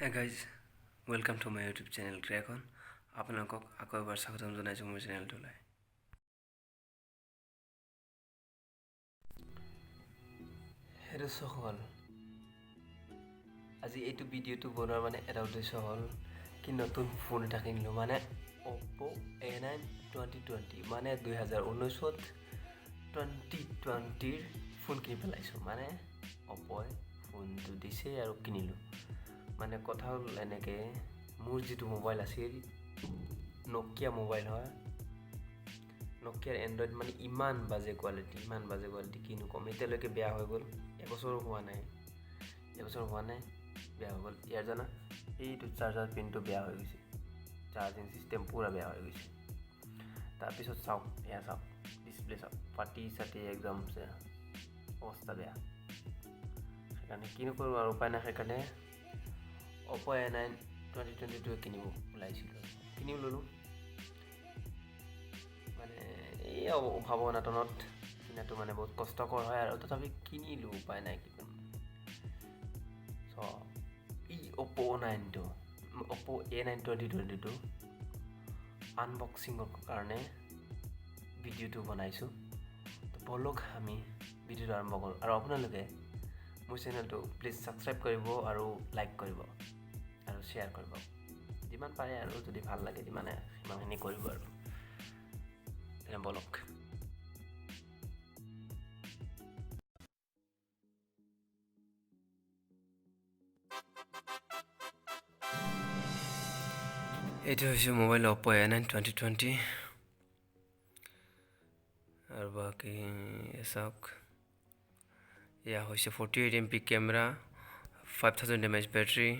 Hey guys, welcome to my YouTube channel Kraken. আপোনালোকক আকৌ এবাৰ স্বাগতম জনাইছোঁ মোৰ চেনেলটোলৈ। হেল্ল' সকল, আজি এইটো ভিডিঅ'টো বনোৱাৰ এটা উদ্দেশ্য হ'ল কি নতুন ফোন এটা কিনিলোঁ Oppo A9 2020 2019ত 2020ৰ ফোন কিনি পেলাইছোঁ Oppoই ফোনটো দিছে আৰু কিনিলোঁ। কথা হ'ল এনেকৈ মোৰ যিটো মোবাইল আছিল নকিয়া মোবাইল হয়, নকিয়াৰ এণ্ড্ৰইড ইমান বাজে কোৱালিটি কিনো কম। এতিয়ালৈকে বেয়া হৈ গ'ল, এবছৰো হোৱা নাই বেয়া হৈ গ'ল। ইয়াৰ জানা এইটো চাৰ্জাৰ পিনটো বেয়া হৈ গৈছে, চাৰ্জিং চিষ্টেম পূৰা বেয়া হৈ গৈছে। তাৰপিছত চাওক ডিছপ্লে চাওক, ফাটি একদম অৱস্থা বেয়া। সেইকাৰণে কিনো কৰোঁ আৰু উপায় নাই, সেইকাৰণে Oppo A9 2022 কিনিব ল'লোঁ। এই অভাৱ অনাটনত কিনাটো বহুত কষ্টকৰ হয় আৰু তথাপি কিনিলোঁ, উপায় নাই কি কৰিম। এই Oppo A9 2022 আনবক্সিঙৰ কাৰণে ভিডিঅ'টো বনাইছোঁ। ব'লক আমি ভিডিঅ'টো আৰম্ভ কৰোঁ। আৰু আপোনালোকে মোৰ চেনেলটো প্লিজ ছাবস্ক্ৰাইব কৰিব আৰু লাইক কৰিব আৰু শ্বেয়াৰ কৰিব, যিমান পাৰে আৰু যদি ভাল লাগে সিমানখিনি কৰিব আৰু তেনে ব'লক। এইটো হৈছে মোবাইল Oppo A9 2020 আৰু বাকী চাওক, এয়া হৈছে 48 MP camera, 5000 mAh battery,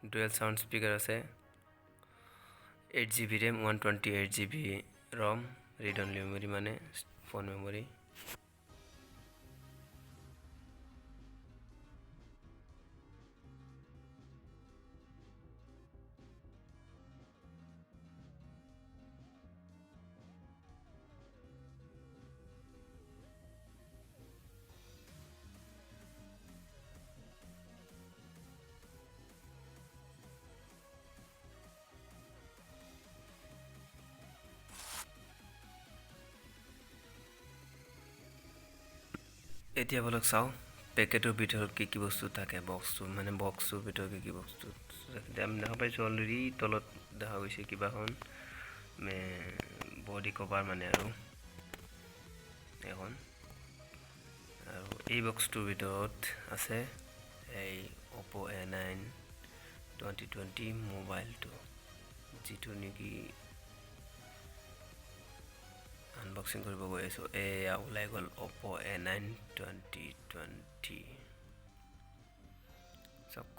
dual sound speaker আছে, 8GB RAM, 128GB ROM, read only memory phone memory. এতিয়া বলক চাওঁ পেকেটৰ ভিতৰত কি বস্তু থাকে। বক্সটোৰ ভিতৰত কি বস্তু আমি দেখা পাইছোঁ অলৰেডি। তলত দেখা গৈছে কিবাখন বডি কভাৰ আৰু এখন, আৰু এই বক্সটোৰ ভিতৰত আছে এই Oppo A9 2020 মোবাইলটো, যিটো নেকি আনবক্সিং কৰিব গৈ আছোঁ। এয়া ওলাই গ'ল Oppo A9 2020। চাওক,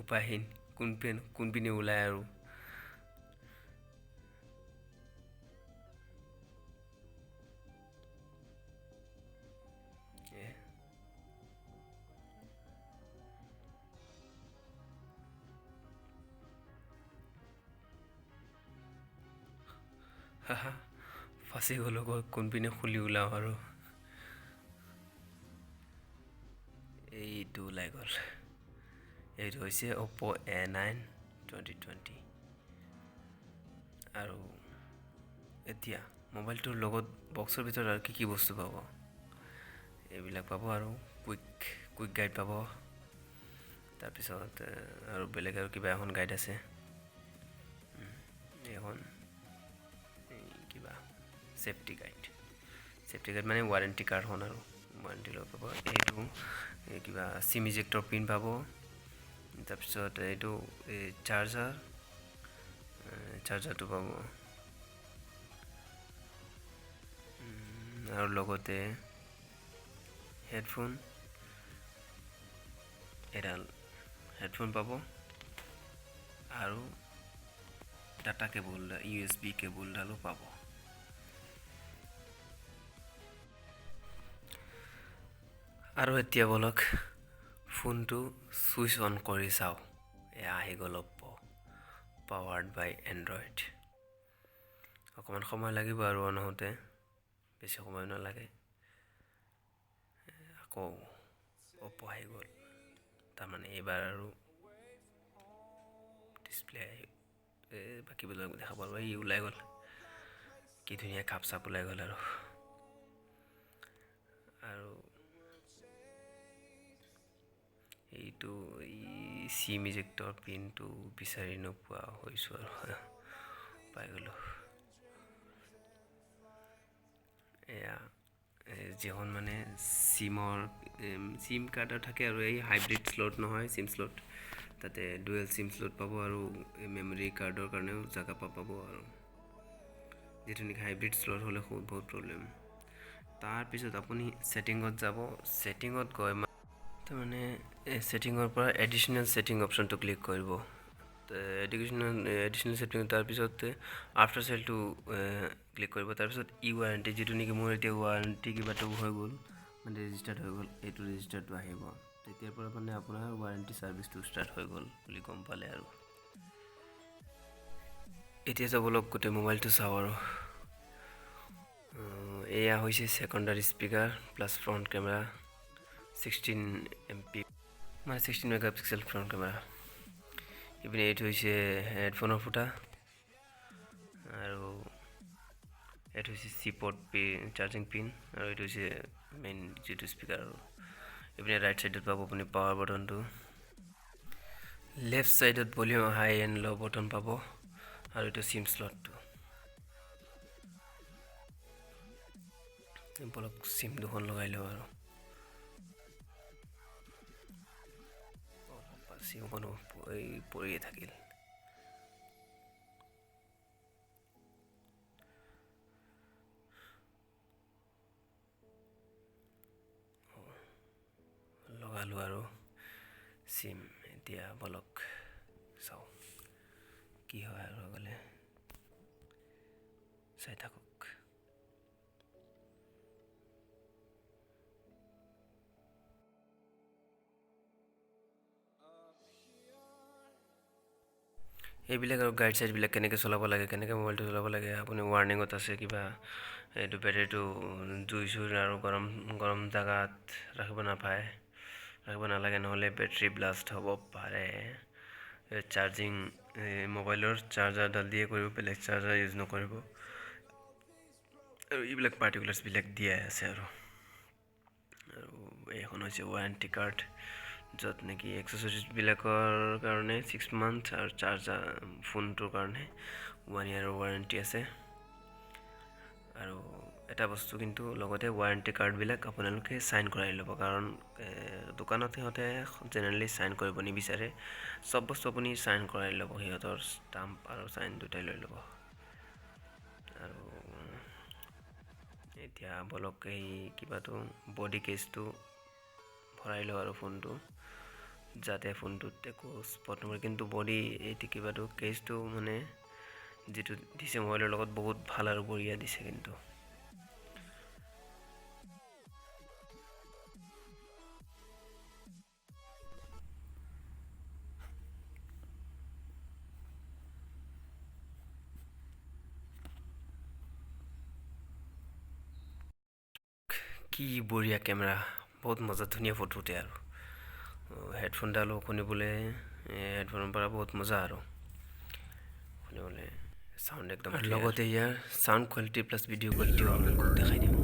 উপায়হীন কোনপিনে ওলাই আৰু ফাঁচি গ'লো, কোনপিনে খুলি ওলাওঁ আৰু এইটো ওলাই গ'ল। এইটো হৈছে Oppo A9 2020। আৰু এতিয়া মোবাইলটোৰ লগত বক্সৰ ভিতৰত আৰু কি বস্তু পাব, এইবিলাক পাব আৰু কুইক গাইড পাব। তাৰপিছত আৰু বেলেগ আৰু কিবা এখন গাইড আছে, এখন কিবা ছেফটি গাইড ৱাৰেণ্টি কাৰ্ডখন আৰু ৱাৰেণ্টি লৈ পাব। এইটো কিবা চিম ইজেক্টৰ পিন পাব। তাৰপিছত এইটো চাৰ্জাৰটো পাব, আৰু লগতে হেডফোন পাব, আৰু ডাটা কেবল USB কেবলডালো পাব। আৰু এতিয়া বলক ফোনটো ছুইচ অন কৰি চাওঁ। এয়া আহি গ'ল Oppo পাৱাৰ্ড বাই এণ্ড্ৰইড। অকণমান সময় লাগিব আৰু অন হওঁতে, বেছি সময় নালাগে। আকৌ Oppo আহি গ'ল, এইবাৰ আৰু ডিছপ্লে বাকীবিলাক দেখা পাব। এই ওলাই গ'ল, কি ধুনীয়া খাপ চাপ ওলাই গ'ল। আৰু এইটো এই চিম ইজেক্টৰ পিনটো বিচাৰি নোপোৱা হৈছোঁ আৰু পাই গ'লোঁ। এয়া যিখন মানে চিম কাৰ্ডৰ থাকে আৰু এই হাইব্ৰিড শ্লট নহয়, চিম শ্লট, তাতে ডুৱেল চিম শ্লট পাব আৰু মেমৰি কাৰ্ডৰ কাৰণেও জেগা পাব। আৰু যিটো নেকি হাইব্ৰিড শ্লট হ'লে বহুত প্ৰব্লেম। তাৰপিছত আপুনি ছেটিঙত যাব, ছেটিঙত গৈ তাৰমানে ছেটিঙৰ পৰা এডিশ্যনেল ছেটিং অপশ্যনটো ক্লিক কৰিব। এডিশ্যনেল ছেটিং, তাৰপিছত আফটাৰ চেলটো ক্লিক কৰিব। তাৰপিছত ৱাৰেণ্টি, যিটো নেকি মোৰ এতিয়া ৱাৰেণ্টি কিবাটো হৈ গ'ল, মানে ৰেজিষ্টাৰ্ড হৈ গ'ল, এইটো ৰেজিষ্টাৰটো আহিব। তেতিয়াৰ পৰা মানে আপোনাৰ ৱাৰেণ্টি ছাৰ্ভিচটো ষ্টাৰ্ট হৈ গ'ল বুলি গম পালে। আৰু এতিয়া যাব লওক গোটেই মোবাইলটো চাওঁ। আৰু এয়া হৈছে secondary speaker plus front camera, 16 MP, মানে 16 মেগাপিক্সেল ফ্ৰণ্ট কেমেৰা। ইপিনে এইটো হৈছে হেডফোনৰ ফুটা, আৰু এইটো হৈছে চিপৰ্ট চাৰ্জিং পিন, আৰু এইটো হৈছে মেইন যিটো স্পীকাৰ। আৰু ইপিনে ৰাইট ছাইডত পাব আপুনি পাৱাৰ বটনটো, লেফ্ট ছাইডত ভলিউম হাই এণ্ড ল' বটন পাব, আৰু এইটো চিম শ্লটটো। বলক চিম দুখন লগাই লওঁ। আৰু চিমখনো পৰিয়ে থাকিল। লগালোঁ আৰু চিম। এতিয়া বলক চাওঁ কি হয়। আৰু গ'লে চাই থাকক। এইবিলাক আৰু গাইড চাইডবিলাক কেনেকৈ চলাব লাগে, কেনেকৈ মোবাইলটো চলাব লাগে, আপুনি ৱাৰ্ণিঙত আছে কিবা, এইটো বেটেৰীটো জুই আৰু গৰম জেগাত ৰাখিব নালাগে, নহ'লে বেটেৰী ব্লাষ্ট হ'ব পাৰে। চাৰ্জিং মোবাইলৰ চাৰ্জাৰডাল দিয়ে কৰিব, বেলেগ চাৰ্জাৰ ইউজ নকৰিব। আৰু এইবিলাক পাৰ্টিকুলাৰ্ছবিলাক দিয়াই আছে। আৰু এইখন হৈছে ৱাৰেণ্টি কাৰ্ড, য'ত নেকি এক্সেচৰিজবিলাকৰ কাৰণে 6 মান্থ আৰু চাৰ্জাৰ ফোনটোৰ কাৰণে 1 year ৱাৰেণ্টি আছে। আৰু এটা বস্তু কিন্তু লগতে ৱাৰেণ্টি কাৰ্ডবিলাক আপোনালোকে চাইন কৰাই ল'ব, কাৰণ দোকানত সিহঁতে জেনেৰেলি চাইন কৰিব নিবিচাৰে। চব বস্তু আপুনি চাইন কৰাই ল'ব, সিহঁতৰ ষ্টাম্প আৰু চাইন দুটাই লৈ ল'ব। আৰু এতিয়া বলক এই কিবাটো বডি কেছটো ভৰাই লওঁ, আৰু ফোনটো যাতে ফোনটোত একো স্পট নপৰে। কিন্তু বডি এইটো কিবাটো কেছটো মানে যিটো দিছে মোবাইলৰ লগত বহুত ভাল আৰু বঢ়িয়া দিছে। কিন্তু কি বঢ়িয়া কেমেৰা, বহুত মজা ধুনীয়া ফটো উঠে। আৰু হেডফোনডালো শুনিবলৈ হেডফোনৰ পৰা বহুত মজা, আৰু শুনিবলৈ চাউণ্ড একদম। লগতে ইয়াৰ চাউণ্ড কোৱালিটি প্লাছ ভিডিঅ' কোৱালিটিও আপোনালোকক দেখাই দিম।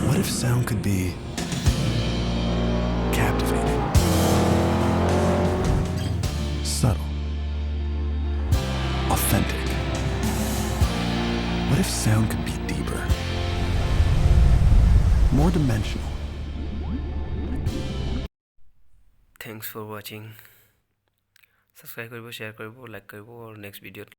What if sound could be captivating, subtle, authentic? What if sound could be deeper, more dimensional? Thanks for watching. Subscribe কৰিব, share কৰিব, like কৰিব, আৰু next video